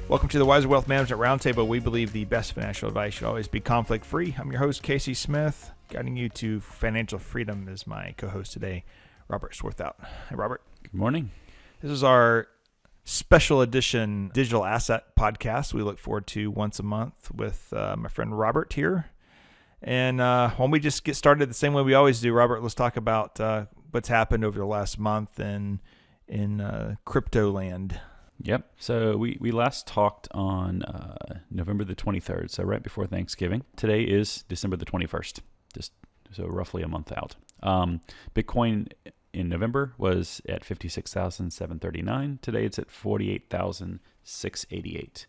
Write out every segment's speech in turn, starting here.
Welcome to the Wiser Wealth Management Roundtable. We believe the best financial advice should always be conflict-free. I'm your host, Casey Smith. Guiding you to financial freedom is my co-host today, Robert Swarthout. Hey, Robert. Good morning. This is our special edition digital asset podcast we look forward to once a month with my friend Robert here. And why don't we just get started the same way we always do, Robert? Let's talk about what's happened over the last month in crypto land. Yep. So we last talked on November the 23rd, so right before Thanksgiving. Today is December the 21st, just so roughly a month out. Bitcoin in November was at 56,739. Today it's at 48,688.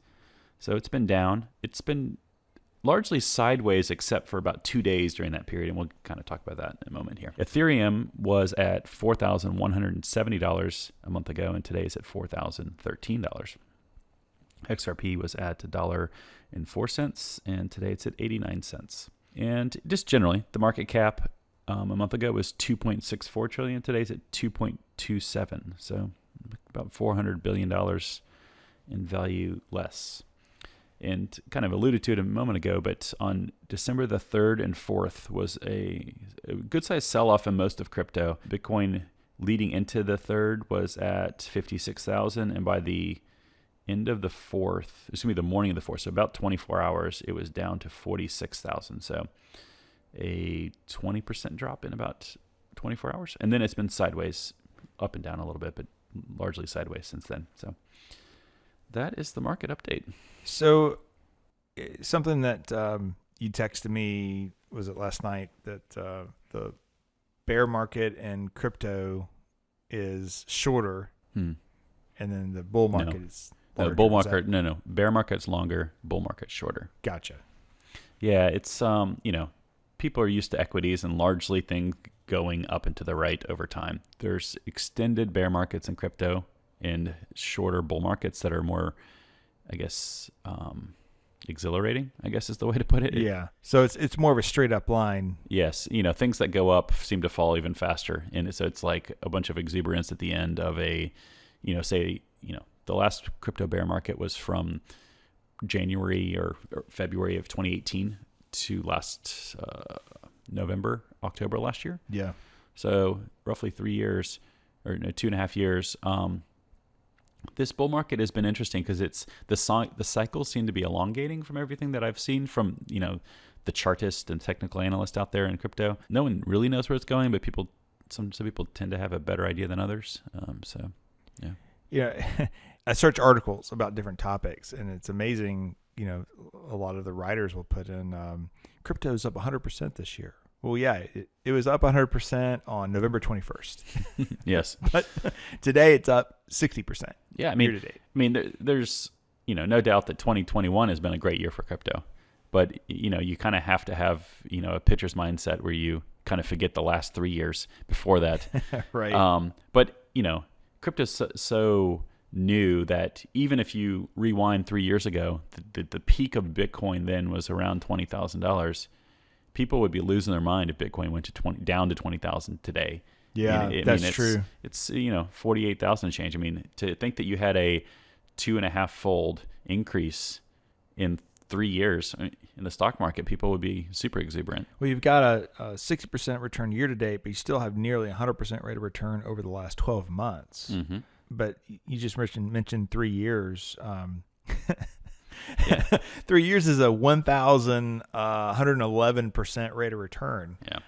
So it's been down. It's been largely sideways except for about 2 days during that period, and we'll kind of talk about that in a moment here. Ethereum was at $4,170 a month ago, and today it's at $4,013. XRP was at $1.04, and today it's at 89 cents. And just generally, the market cap a month ago was $2.64 trillion. Today's at $2.27, so about $400 billion in value less. And kind of alluded to it a moment ago, but on December the 3rd and 4th was a good-sized sell-off in most of crypto. Bitcoin leading into the 3rd was at 56,000, and by the end of the 4th, the morning of the 4th, so about 24 hours, it was down to 46,000. So a 20% drop in about 24 hours. And then it's been sideways, up and down a little bit, but largely sideways since then. So that is the market update. So something that you texted me, was it last night, that the bear market and crypto is shorter, and then the bull market is longer. Bull market, no. Bear market's longer, bull market's shorter. Gotcha. Yeah, it's, people are used to equities and largely things going up and to the right over time. There's extended bear markets in crypto and shorter bull markets that are more, I guess, exhilarating, I guess is the way to put it. Yeah. So it's more of a straight up line. Yes. Things that go up seem to fall even faster. And so it's like a bunch of exuberance at the end of the last crypto bear market was from January or February of 2018 to last October last year. Yeah. So roughly 3 years, or 2.5 years. This bull market has been interesting because it's the cycles seem to be elongating from everything that I've seen from the chartist and technical analyst out there in crypto. No one really knows where it's going, but some people tend to have a better idea than others. So yeah. Yeah, I search articles about different topics, and it's amazing. A lot of the writers will put in crypto's up 100% this year. Well, yeah, it was up 100% on November 21st. Yes. But today it's up 60%. Yeah, year to date. There's no doubt that 2021 has been a great year for crypto. But, you kind of have to have, a pitcher's mindset where you kind of forget the last 3 years before that. Right. But, crypto's so new that even if you rewind 3 years ago, the peak of Bitcoin then was around $20,000. People would be losing their mind if Bitcoin went to down to 20,000 today. Yeah, that's true. It's 48,000 change. To think that you had a 2.5-fold increase in 3 years in the stock market, people would be super exuberant. Well, you've got a 60% return year to date, but you still have nearly 100% rate of return over the last 12 months. Mm-hmm. But you just mentioned 3 years. Yeah. 3 years is a 1,111% rate of return. Yeah,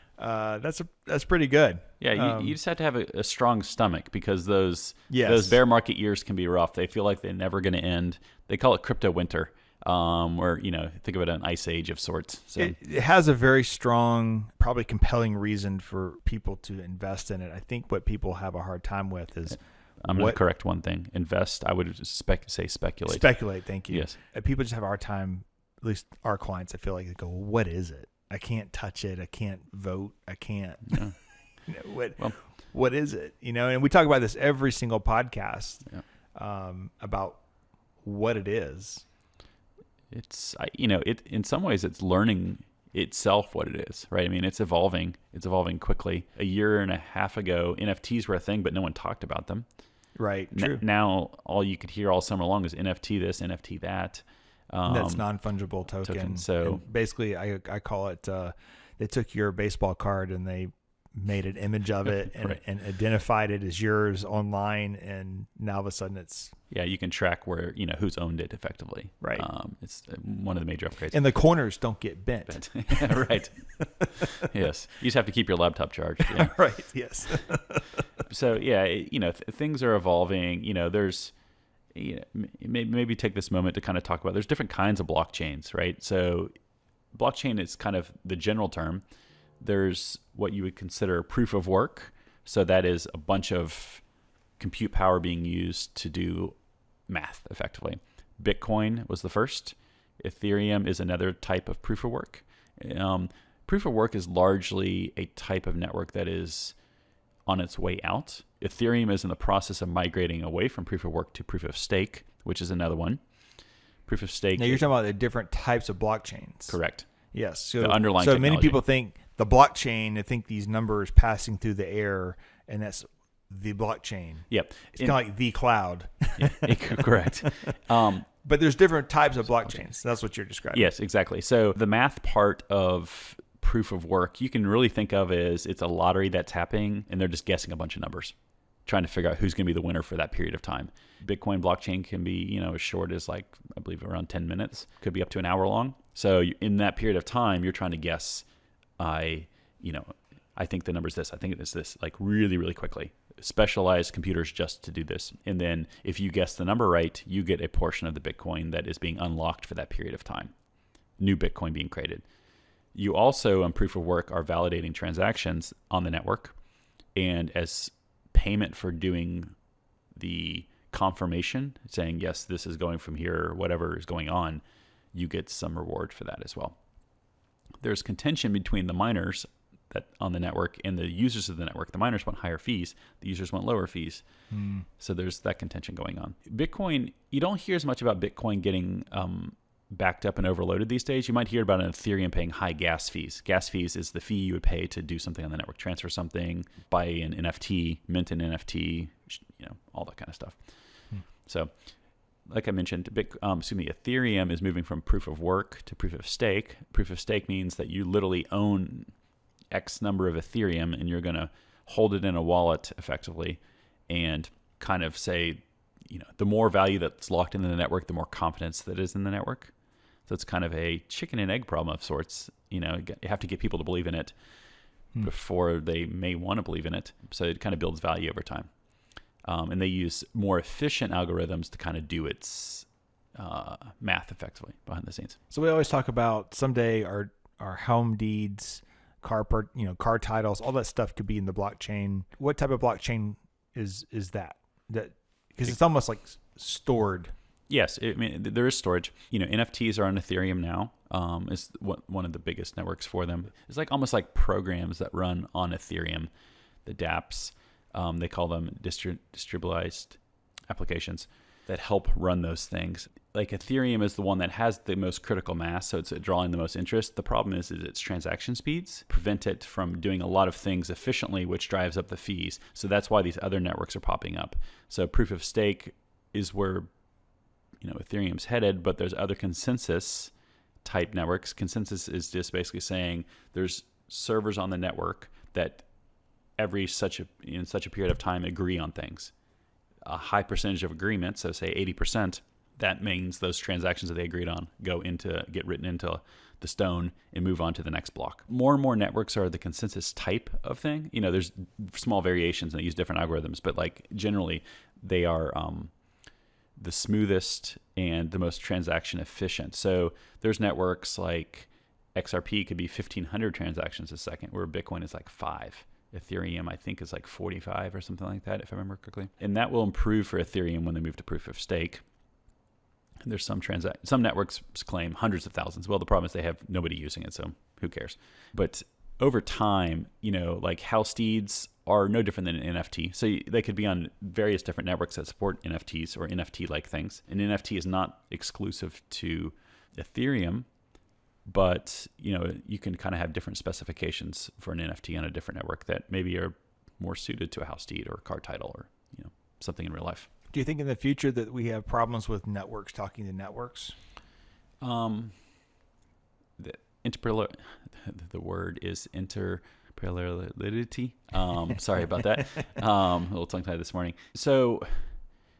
that's pretty good. Yeah, you just have to have a strong stomach because those bear market years can be rough. They feel like they're never going to end. They call it crypto winter, where think of it an ice age of sorts. So it has a very strong, probably compelling reason for people to invest in it. I think what people have a hard time with is. I'm going to correct one thing. Invest, I would say speculate. Speculate, thank you. Yes. People just have a hard time, at least our clients, I feel like they go, well, what is it? I can't touch it. I can't vote. I can't. Yeah. What is it? And we talk about this every single podcast about what it is. It's, in some ways it's learning itself what it is, right? It's evolving quickly. A year and a half ago, NFTs were a thing, but no one talked about them. Right. True. Now, all you could hear all summer long is NFT this, NFT that. That's non-fungible token. So and basically, I call it, they took your baseball card and they made an image of it and, right. and identified it as yours online. And now all of a sudden it's... Yeah, you can track where, who's owned it effectively. Right. It's one of the major upgrades. And the corners don't get bent. Right. Yes. You just have to keep your laptop charged. Yeah. Right. Yes. So, yeah, things are evolving. There's... maybe take this moment to kind of talk about, there's different kinds of blockchains, right? So blockchain is kind of the general term. There's what you would consider proof of work. So that is a bunch of compute power being used to do math effectively. Bitcoin was the first. Ethereum is another type of proof of work. Proof of work is largely a type of network that is on its way out. Ethereum is in the process of migrating away from proof of work to proof of stake, which is another one. Proof of stake. Now you're talking about the different types of blockchains. Correct. Yes. So, the underlying so technology. many people think the blockchain, they think these numbers passing through the air, and that's the blockchain. Yep. It's kind of like the cloud. Yeah, correct. But there's different types of blockchains. That's what you're describing. Yes, exactly. So the math part of proof of work, you can really think of as it's a lottery that's happening, and they're just guessing a bunch of numbers, trying to figure out who's going to be the winner for that period of time. Bitcoin blockchain can be, as short as I believe around 10 minutes, could be up to an hour long. So in that period of time, you're trying to guess, I think the number's this, I think it's this, like really, really quickly. Specialized computers just to do this. And then if you guess the number right, you get a portion of the Bitcoin that is being unlocked for that period of time. New Bitcoin being created. You also, on proof of work, are validating transactions on the network. And as payment for doing the confirmation, saying, yes, this is going from here, or whatever is going on, you get some reward for that as well. There's contention between the miners that on the network and the users of the network. The miners want higher fees. The users want lower fees. So there's that contention going on. Bitcoin, you don't hear as much about Bitcoin getting backed up and overloaded these days. You might hear about an Ethereum paying high gas fees. Gas fees is the fee you would pay to do something on the network, transfer something, buy an NFT, mint an NFT, all that kind of stuff. So like I mentioned, Ethereum is moving from proof of work to proof of stake. Proof of stake means that you literally own X number of Ethereum and you're going to hold it in a wallet effectively and kind of say, the more value that's locked into the network, the more confidence that is in the network. So it's kind of a chicken and egg problem of sorts. You have to get people to believe in it before they may want to believe in it. So it kind of builds value over time. And they use more efficient algorithms to kind of do its math effectively behind the scenes. So we always talk about someday our home deeds, car titles, all that stuff could be in the blockchain. What type of blockchain is that? Because it's almost like stored. Yes, there is storage. NFTs are on Ethereum now. It's one of the biggest networks for them. It's almost like programs that run on Ethereum, the dApps. They call them distributed applications that help run those things. Like Ethereum is the one that has the most critical mass, so it's drawing the most interest. The problem is its transaction speeds prevent it from doing a lot of things efficiently, which drives up the fees. So that's why these other networks are popping up. So proof of stake is where Ethereum's headed, but there's other consensus type networks. Consensus is just basically saying there's servers on the network that in such a period of time agree on things. A high percentage of agreement, so say 80%, that means those transactions that they agreed on get written into the stone and move on to the next block. More and more networks are the consensus type of thing. There's small variations and they use different algorithms, but generally they are the smoothest and the most transaction efficient. So there's networks like XRP could be 1,500 transactions a second, where Bitcoin is 5. Ethereum, I think, is 45 or something like that, if I remember correctly. And that will improve for Ethereum when they move to proof of stake. And there's some networks claim hundreds of thousands. Well, the problem is they have nobody using it, so who cares? But over time, house deeds are no different than an NFT. So they could be on various different networks that support NFTs or NFT-like things. An NFT is not exclusive to Ethereum, but you can kind of have different specifications for an NFT on a different network that maybe are more suited to a house deed or a car title or something in real life. Do you think in the future that we have problems with networks talking to networks? The word is interparallelity. Sorry about that. A little tongue-tied this morning. So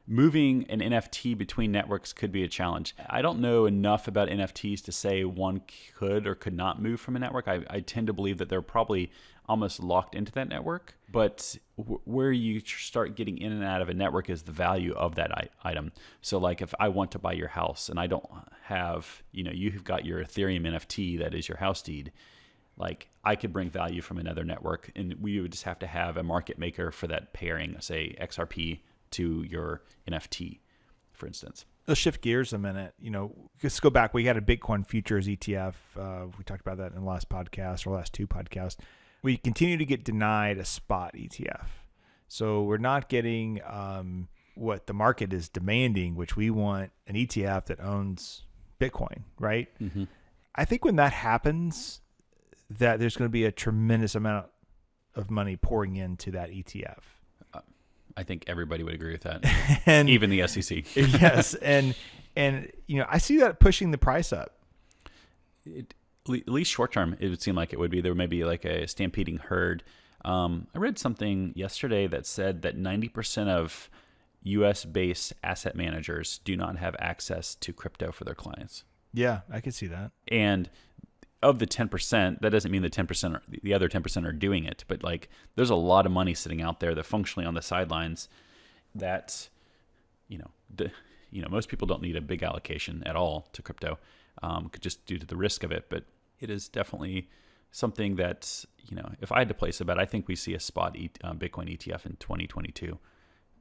moving an NFT between networks could be a challenge. I don't know enough about NFTs to say one could or could not move from a network. I tend to believe that they're probably almost locked into that network. But where you start getting in and out of a network is the value of that item. So like if I want to buy your house and I don't have, you've got your Ethereum NFT that is your house deed, like I could bring value from another network, and we would just have to have a market maker for that pairing, say XRP to your NFT, for instance. Let's shift gears a minute. Let's go back. We had a Bitcoin futures ETF. We talked about that in the last podcast or last two podcasts. We continue to get denied a spot ETF. So we're not getting what the market is demanding, which we want an ETF that owns Bitcoin, right? Mm-hmm. I think when that happens, that there's going to be a tremendous amount of money pouring into that ETF. I think everybody would agree with that, and even the SEC. Yes, and I see that pushing the price up. At least short term, it would seem like it would be. There may be like a stampeding herd. I read something yesterday that said that 90% of U.S.-based asset managers do not have access to crypto for their clients. Yeah, I could see that. And of the 10%, that doesn't mean the 10%, the other 10% are doing it, but like there's a lot of money sitting out there that functionally on the sidelines that, most people don't need a big allocation at all to crypto, just due to the risk of it. But it is definitely something that, if I had to place a bet, I think we see a spot Bitcoin ETF in 2022.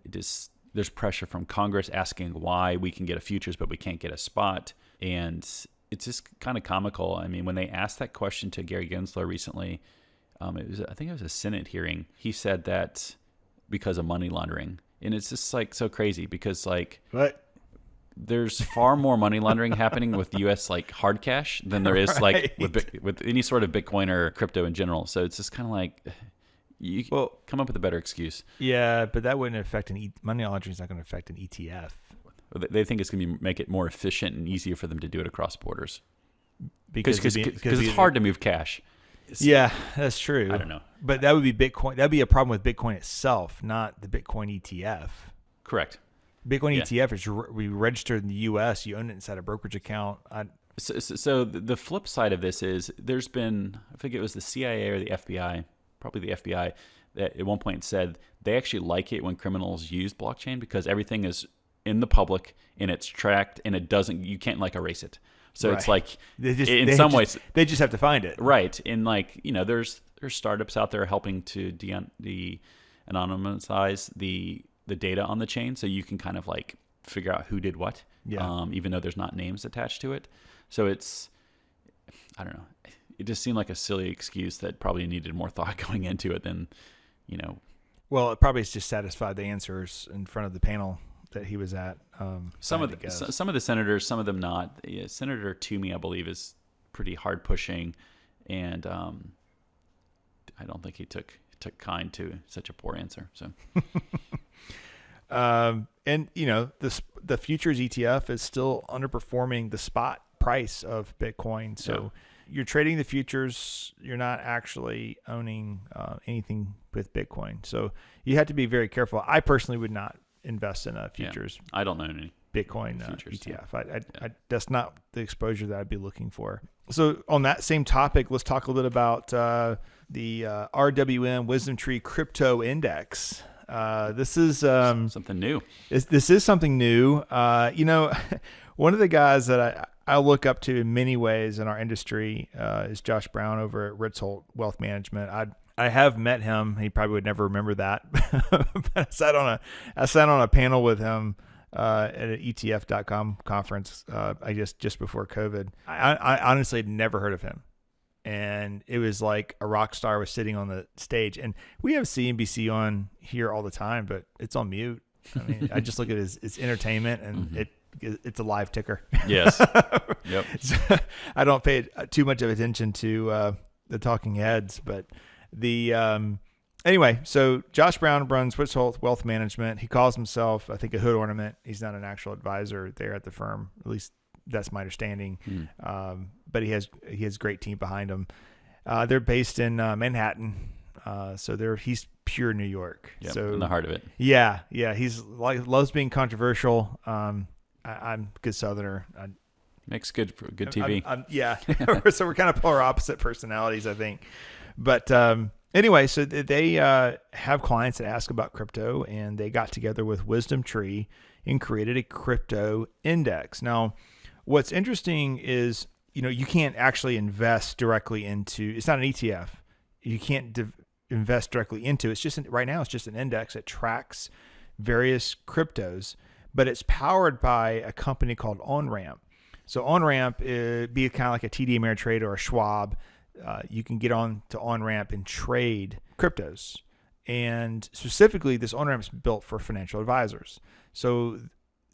There's pressure from Congress asking why we can get a futures, but we can't get a spot. And it's just kind of comical. I mean, when they asked that question to Gary Gensler recently, I think it was a Senate hearing. He said that because of money laundering, and it's just like so crazy because like what? There's far more money laundering happening with U.S. like hard cash than there is like with any sort of Bitcoin or crypto in general. So it's just kind of like you come up with a better excuse. Yeah, but that wouldn't affect money laundering is not going to affect an ETF. They think it's going to make it more efficient and easier for them to do it across borders because it's hard to move cash. Yeah, that's true. I don't know. But that would be Bitcoin. That'd be a problem with Bitcoin itself, not the Bitcoin ETF. Correct. Bitcoin ETF is we registered in the U.S. You own it inside a brokerage account. So the flip side of this is there's been, I think it was the CIA or the FBI, probably the FBI, that at one point said they actually like it when criminals use blockchain because everything is in the public and it's tracked and you can't like erase it. So right. It's like in some ways they just have to find it. Right. And like, there's startups out there helping to anonymize the data on the chain. So you can kind of like figure out who did what, even though there's not names attached to it. So I don't know. It just seemed like a silly excuse that probably needed more thought going into it than, Well, it probably just satisfied the answers in front of the panel that he was at. Some of the senators, some of them not. Yeah, Senator Toomey, I believe, is pretty hard pushing, and I don't think he took kind to such a poor answer. So, and the futures ETF is still underperforming the spot price of Bitcoin. So you're trading the futures. You're not actually owning anything with Bitcoin. So you have to be very careful. I personally would not invest in a futures. Yeah, I don't know any Bitcoin futures, ETF. That's not the exposure that I'd be looking for. So on that same topic, let's talk a little bit about the RWM WisdomTree Crypto Index. This is something new. This is something new. One of the guys that I look up to in many ways in our industry is Josh Brown over at Ritz-Holt Wealth Management. I have met him. He probably would never remember that. But I sat on a panel with him at an ETF.com conference. Just before COVID. I honestly had never heard of him, and it was like a rock star was sitting on the stage. And we have CNBC on here all the time, but it's on mute. I mean, I just look at it as entertainment, and it's a live ticker. Yes. Yep. So I don't pay too much of attention to the talking heads, but the Anyway, so Josh Brown runs Swarthout Wealth Management. He calls himself, I think, a hood ornament. He's not an actual advisor there at the firm. At least that's my understanding. But he has a great team behind him. They're based in Manhattan. So he's pure New York. Yep, so in the heart of it. Yeah. He's loves being controversial. I'm a good Southerner. Makes good for good TV. Yeah. So we're kind of polar opposite personalities, I think. But anyway, so they have clients that ask about crypto, and they got together with WisdomTree and created a crypto index. Now, what's interesting is, you can't actually invest directly into, it's not an ETF. You can't invest directly into, it's just, right now, it's just an index that tracks various cryptos, but it's powered by a company called OnRamp. So OnRamp be kind of like a TD Ameritrade or a Schwab. You can get on to OnRamp and trade cryptos. And specifically, this OnRamp is built for financial advisors. So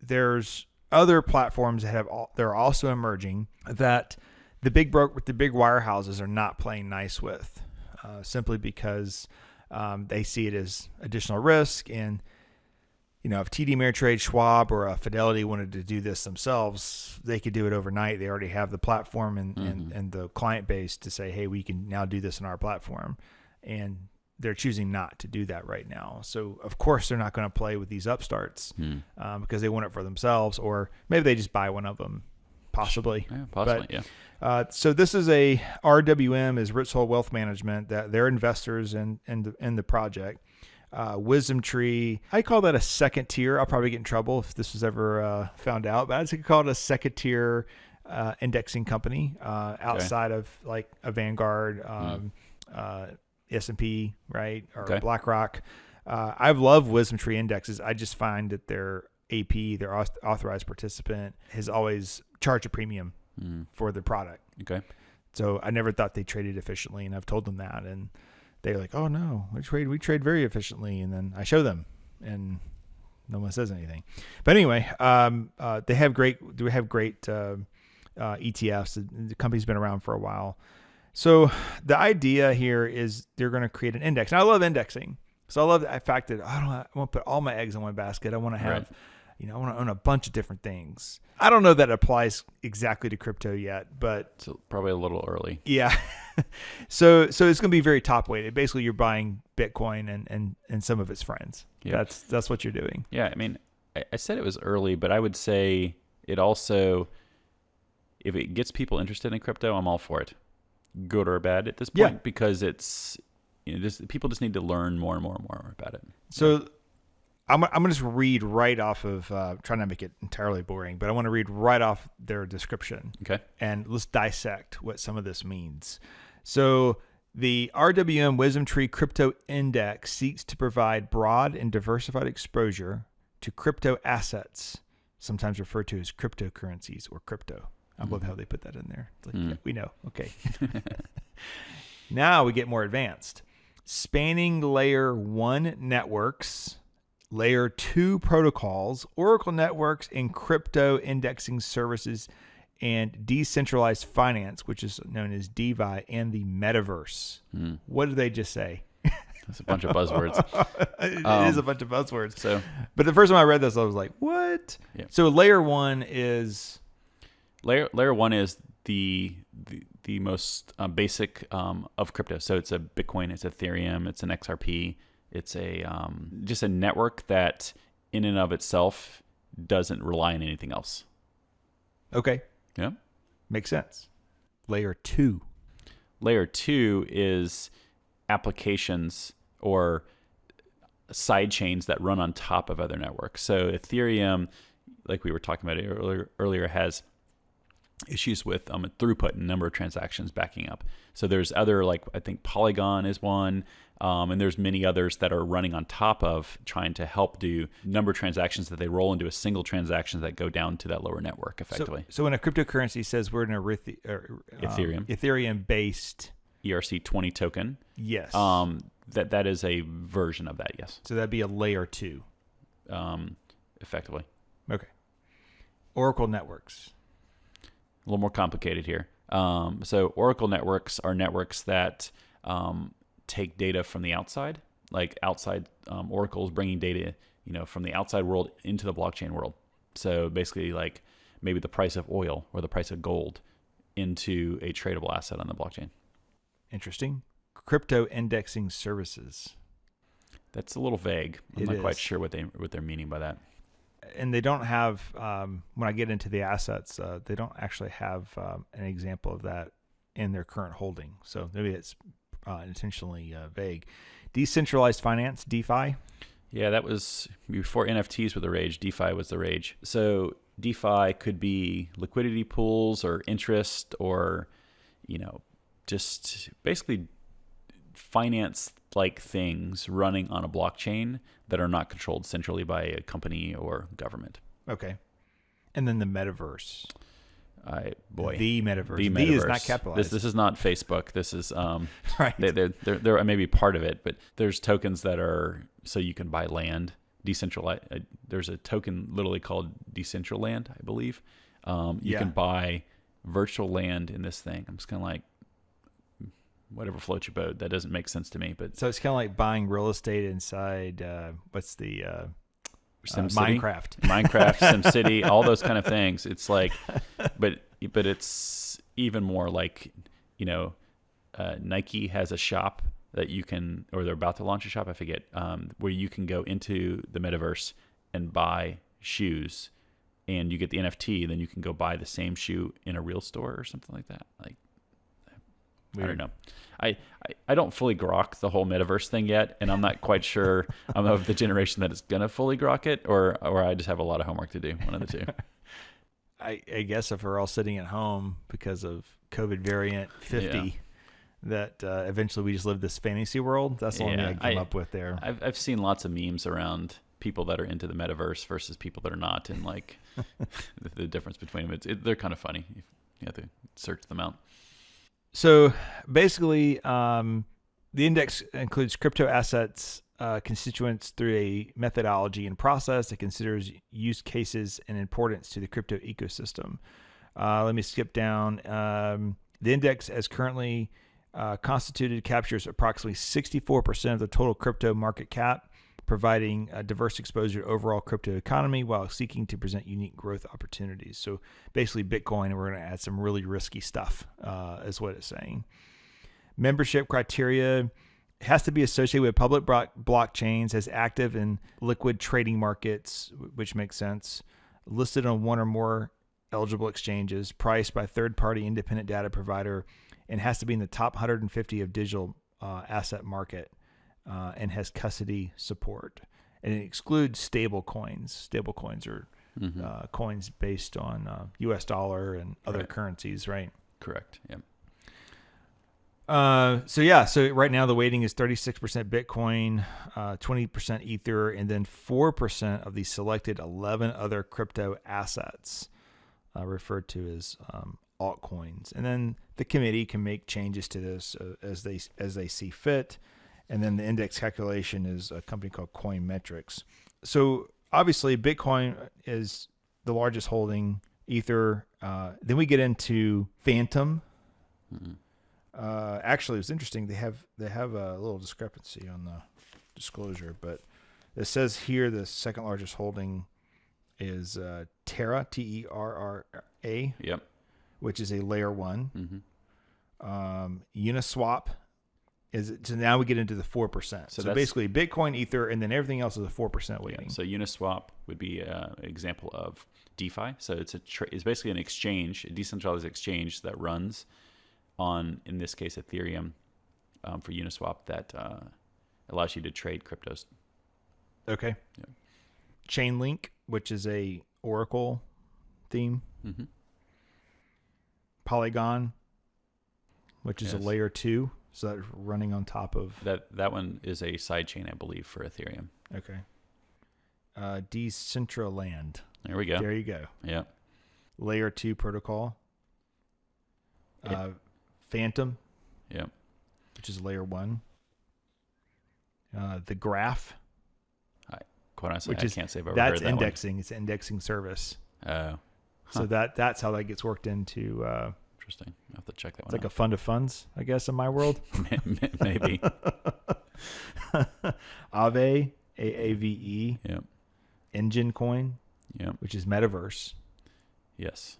there's other platforms that they're also emerging that the big wirehouses are not playing nice with, simply because they see it as additional risk. And if TD Ameritrade, Schwab, or Fidelity wanted to do this themselves, they could do it overnight. They already have the platform and the client base to say, hey, we can now do this on our platform. And they're choosing not to do that right now. So, of course, they're not going to play with these upstarts because they want it for themselves, or maybe they just buy one of them, possibly. Yeah, possibly, yeah. So this is a RWM, is Swarthout Wealth Management, that they're investors in the project. WisdomTree, I call that a second tier. I'll probably get in trouble if this was ever found out, but I'd call it a second tier indexing company outside of like a Vanguard, S&P, right, or BlackRock. I've loved WisdomTree indexes. I just find that their AP, their authorized participant, has always charged a premium for the product. Okay. So I never thought they traded efficiently, and I've told them that, and they're like, "Oh no, we trade very efficiently." And then I show them, and no one says anything. But anyway, they have great ETFs. The company's been around for a while. So the idea here is they're going to create an index. And I love indexing. So I love the fact that I want to put all my eggs in one basket. I want to have, I want to own a bunch of different things. I don't know that it applies exactly to crypto yet, but it's probably a little early. Yeah. So it's going to be very top weighted. Basically, you're buying Bitcoin and some of its friends. Yep. That's what you're doing. Yeah. I mean, I said it was early, but I would say it also, if it gets people interested in crypto, I'm all for it. Good or bad at this point, because it's people just need to learn more and more and more about it. So I'm gonna just read right off of trying to make it entirely boring, but I want to read right off their description. Okay. And let's dissect what some of this means. So the RWM WisdomTree Crypto Index seeks to provide broad and diversified exposure to crypto assets, sometimes referred to as cryptocurrencies or crypto. I love how they put that in there. It's like, yeah, we know. Okay. Now we get more advanced. Spanning layer 1 networks, layer 2 protocols, Oracle networks, and crypto indexing services, and decentralized finance, which is known as DeFi, and the metaverse. What did they just say? That's a bunch of buzzwords. It is a bunch of buzzwords. But the first time I read this, I was like, what? Yeah. So layer 1 is... Layer 1 is the most basic of crypto. So it's a Bitcoin, it's Ethereum, it's an XRP, it's a just a network that in and of itself doesn't rely on anything else. Okay. Yeah. Makes sense. Layer 2. Layer 2 is applications or side chains that run on top of other networks. So Ethereum, like we were talking about earlier, has issues with throughput and number of transactions backing up. So there's other, like I think Polygon is one, and there's many others that are running on top of trying to help do number of transactions that they roll into a single transaction that go down to that lower network effectively. So when a cryptocurrency says we're in a Ethereum-based ERC20 token, yes, that is a version of that, yes. So that'd be a layer 2, effectively. Okay. Oracle networks. A little more complicated here. So Oracle networks are networks that take data from the outside like outside oracles bringing data, from the outside world into the blockchain world. So basically, like maybe the price of oil or the price of gold into a tradable asset on the blockchain. Interesting. Crypto indexing services. That's a little vague. I'm not quite sure what they're meaning by that. And they don't have, when I get into the assets, they don't actually have an example of that in their current holding. So maybe it's intentionally vague. Decentralized finance, DeFi. Yeah, that was before NFTs were the rage. DeFi was the rage. So DeFi could be liquidity pools or interest or, just basically finance-like things running on a blockchain that are not controlled centrally by a company or government. Okay. And then the metaverse. The metaverse. The is not capitalized. This is not Facebook. This is right. They're maybe part of it, but there's tokens that are so you can buy land. Decentralized. There's a token literally called Decentraland, I believe. You can buy virtual land in this thing. I'm just kind of like, whatever floats your boat. That doesn't make sense to me. But so it's kind of like buying real estate inside. What's the Minecraft, SimCity, all those kind of things. It's like, but it's even more like, Nike has a shop that you can, or they're about to launch a shop, I forget, where you can go into the metaverse and buy shoes, and you get the NFT, then you can go buy the same shoe in a real store or something like that. Like, weird. I don't know. I don't fully grok the whole metaverse thing yet, and I'm not quite sure I'm of the generation that is going to fully grok it, or I just have a lot of homework to do, one of the two. I guess if we're all sitting at home because of COVID variant 50, that eventually we just live this fantasy world. That's the only thing I came up with there. I've seen lots of memes around people that are into the metaverse versus people that are not, and like the difference between them. They're kind of funny. You have to search them out. So basically, the index includes crypto assets constituents through a methodology and process that considers use cases and importance to the crypto ecosystem. Let me skip down. The index, as currently constituted, captures approximately 64% of the total crypto market cap, providing a diverse exposure to overall crypto economy while seeking to present unique growth opportunities. So basically Bitcoin, and we're going to add some really risky stuff, is what it's saying. Membership criteria has to be associated with public blockchains, as active in liquid trading markets, which makes sense, listed on one or more eligible exchanges, priced by third-party independent data provider, and has to be in the top 150 of digital asset market. And has custody support, and it excludes stable coins. Stable coins are coins based on U.S. dollar and other currencies, right? Correct. Yeah. So right now the weighting is 36% Bitcoin, 20% Ether, and then 4% of the selected 11 other crypto assets, referred to as altcoins. And then the committee can make changes to this as they see fit. And then the index calculation is a company called Coinmetrics. So obviously Bitcoin is the largest holding, Ether. Then we get into Phantom. Actually, it's interesting. They have a little discrepancy on the disclosure, but it says here the second largest holding is Terra, Terra. Yep. Which is a layer 1. Uniswap. So now we get into the 4%. So basically Bitcoin, Ether, and then everything else is a 4% weighting. Yeah, so Uniswap would be an example of DeFi. So it's basically an exchange, a decentralized exchange that runs on, in this case, Ethereum for Uniswap that allows you to trade cryptos. Okay. Yeah. Chainlink, which is a Oracle theme. Polygon, which is a layer 2. So that's running on top of... That one is a sidechain, I believe, for Ethereum. Okay. Decentraland. There we go. There you go. Yeah. Layer 2 protocol. Phantom. Yeah. Which is layer 1. The Graph. Quite honestly, I can't say I've ever heard that's that indexing. one. It's an indexing service. Oh. So that's how that gets worked into... Interesting. I have to check that one out. It's like a fund of funds, I guess, in my world. Maybe. Aave, AAVE, Yep. Engine Coin, Yep. which is Metaverse. Yes.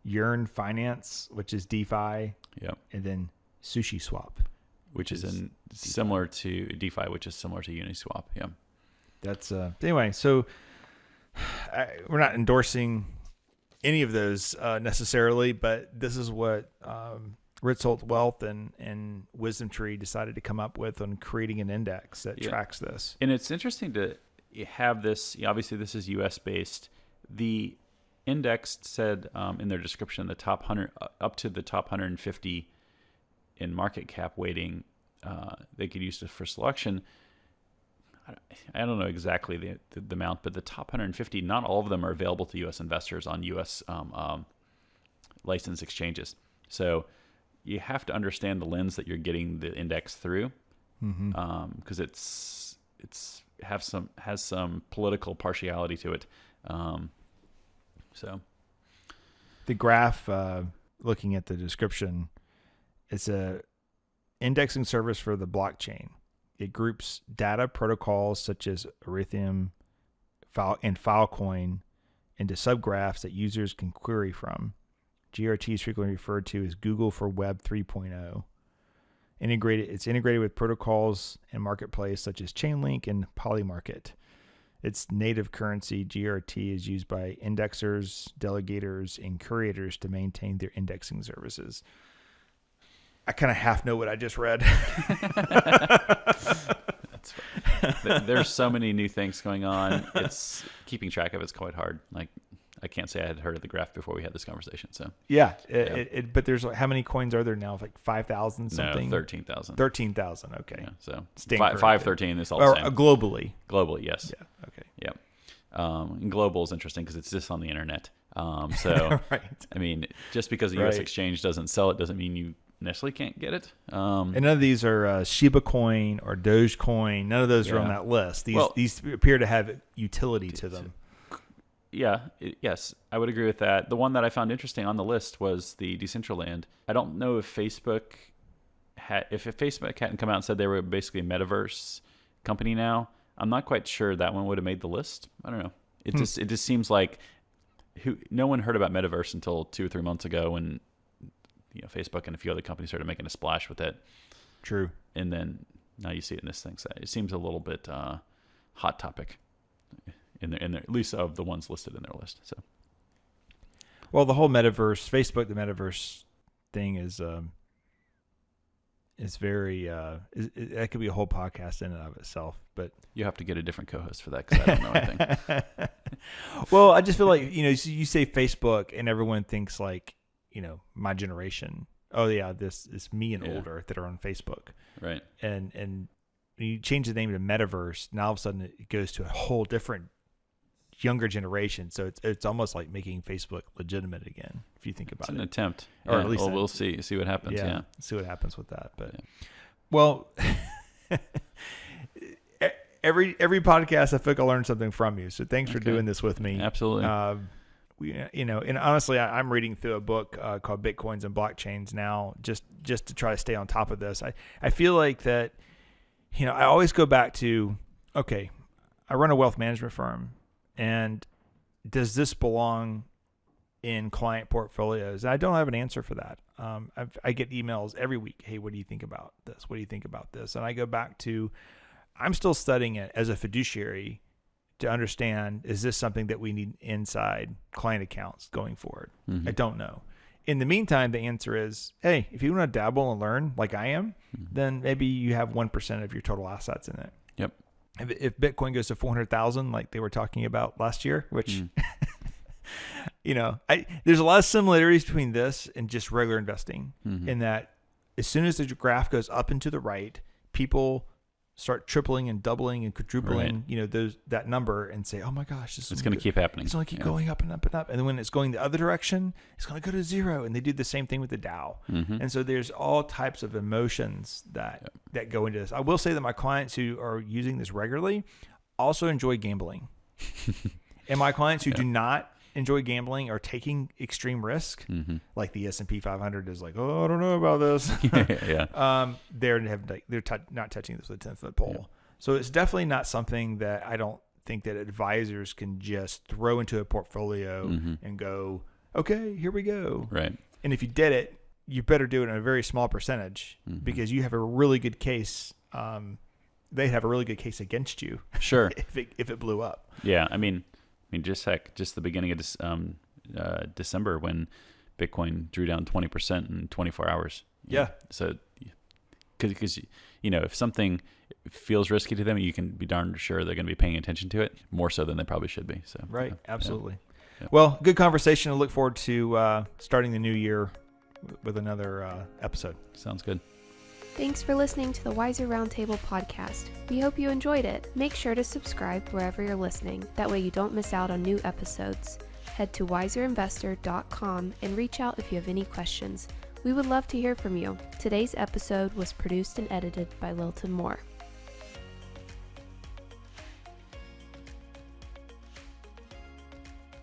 Yearn Finance, which is DeFi, Yep. and then Sushi Swap. Which is similar to DeFi, which is similar to Uniswap. Yeah. That's anyway. So we're not endorsing any of those necessarily, but this is what Ritzolt Wealth and WisdomTree decided to come up with on creating an index that tracks this. And it's interesting to have this. Obviously, this is U.S. based. The index said in their description the top 100 up to the top 150 in market cap weighting they could use for selection. I don't know exactly the amount, but the top 150, not all of them are available to U.S. investors on U.S. Licensed exchanges. So you have to understand the lens that you're getting the index through, because it's has some political partiality to it. So the graph, looking at the description, it's a indexing service for the blockchain. It groups data protocols such as Ethereum and Filecoin into subgraphs that users can query from. GRT is frequently referred to as Google for Web 3.0. It's integrated with protocols and marketplace such as Chainlink and Polymarket. Its native currency, GRT, is used by indexers, delegators, and curators to maintain their indexing services. I kind of half know what I just read. That's funny. There's so many new things going on. It's keeping track of it's quite hard. Like, I can't say I had heard of the graph before we had this conversation. So yeah, but there's how many coins are there now? Like 5,000 something? No, 13,000. 13,000. Okay. Yeah, so 513 is all the same. Globally. Globally, yes. Yeah. Okay. Yep. And global is interesting because it's just on the internet. So right. I mean, just because the U.S. exchange doesn't sell it doesn't mean you necessarily can't get it. And none of these are Shiba Coin or Dogecoin. None of those are on that list. These appear to have utility to them. Yes, I would agree with that. The one that I found interesting on the list was the Decentraland. I don't know if Facebook hadn't come out and said they were basically a metaverse company now. I'm not quite sure that one would have made the list. I don't know. It just seems like no one heard about metaverse until 2 or 3 months ago when Facebook and a few other companies started making a splash with it. True. And then now you see it in this thing. So it seems a little bit hot topic in there, at least of the ones listed in their list. So, well, the whole metaverse, Facebook, the metaverse thing is very. That could be a whole podcast in and of itself. But you have to get a different co-host for that because I don't know anything. Well, I just feel like you say Facebook and everyone thinks like my generation. Oh yeah, this is me and older that are on Facebook, right? And when you change the name to metaverse, now all of a sudden it goes to a whole different younger generation. So it's almost like making Facebook legitimate again, if you think about it. It's an attempt, or at least we'll see what happens. Yeah, see what happens with that. But well, every podcast I feel like I learned something from you. So thanks for doing this with me. Absolutely. And honestly, I'm reading through a book called Bitcoins and Blockchains now, just to try to stay on top of this. I feel like that, I always go back to, okay, I run a wealth management firm, and does this belong in client portfolios? And I don't have an answer for that. I get emails every week. Hey, what do you think about this? What do you think about this? And I go back to, I'm still studying it as a fiduciary to understand, is this something that we need inside client accounts going forward? Mm-hmm. I don't know. In the meantime, the answer is, hey, if you want to dabble and learn like I am, then maybe you have 1% of your total assets in it. Yep. If Bitcoin goes to 400,000, like they were talking about last year, which, there's a lot of similarities between this and just regular investing, in that as soon as the graph goes up and to the right, people start tripling and doubling and quadrupling, that number, and say, oh my gosh, it's going to keep happening. It's going to keep going up and up and up. And then when it's going the other direction, it's going to go to zero. And they do the same thing with the Dow. Mm-hmm. And so there's all types of emotions that go into this. I will say that my clients who are using this regularly also enjoy gambling. And my clients who do not enjoy gambling or taking extreme risk, like the S&P 500 is like, oh, I don't know about this. Yeah. They're not touching this with a 10-foot pole. So it's definitely not something that I don't think that advisors can just throw into a portfolio and go, okay, here we go. Right. And if you did it, you better do it in a very small percentage because you have a really good case. They have a really good case against you. Sure. if it blew up. Yeah. I mean, just the beginning of December when Bitcoin drew down 20% in 24 hours. Yeah. So, because if something feels risky to them, you can be darn sure they're going to be paying attention to it more so than they probably should be. So right, absolutely. Yeah. Well, good conversation. I look forward to starting the new year with another episode. Sounds good. Thanks for listening to the Wiser Roundtable Podcast. We hope you enjoyed it. Make sure to subscribe wherever you're listening. That way you don't miss out on new episodes. Head to wiserinvestor.com and reach out if you have any questions. We would love to hear from you. Today's episode was produced and edited by Lilton Moore.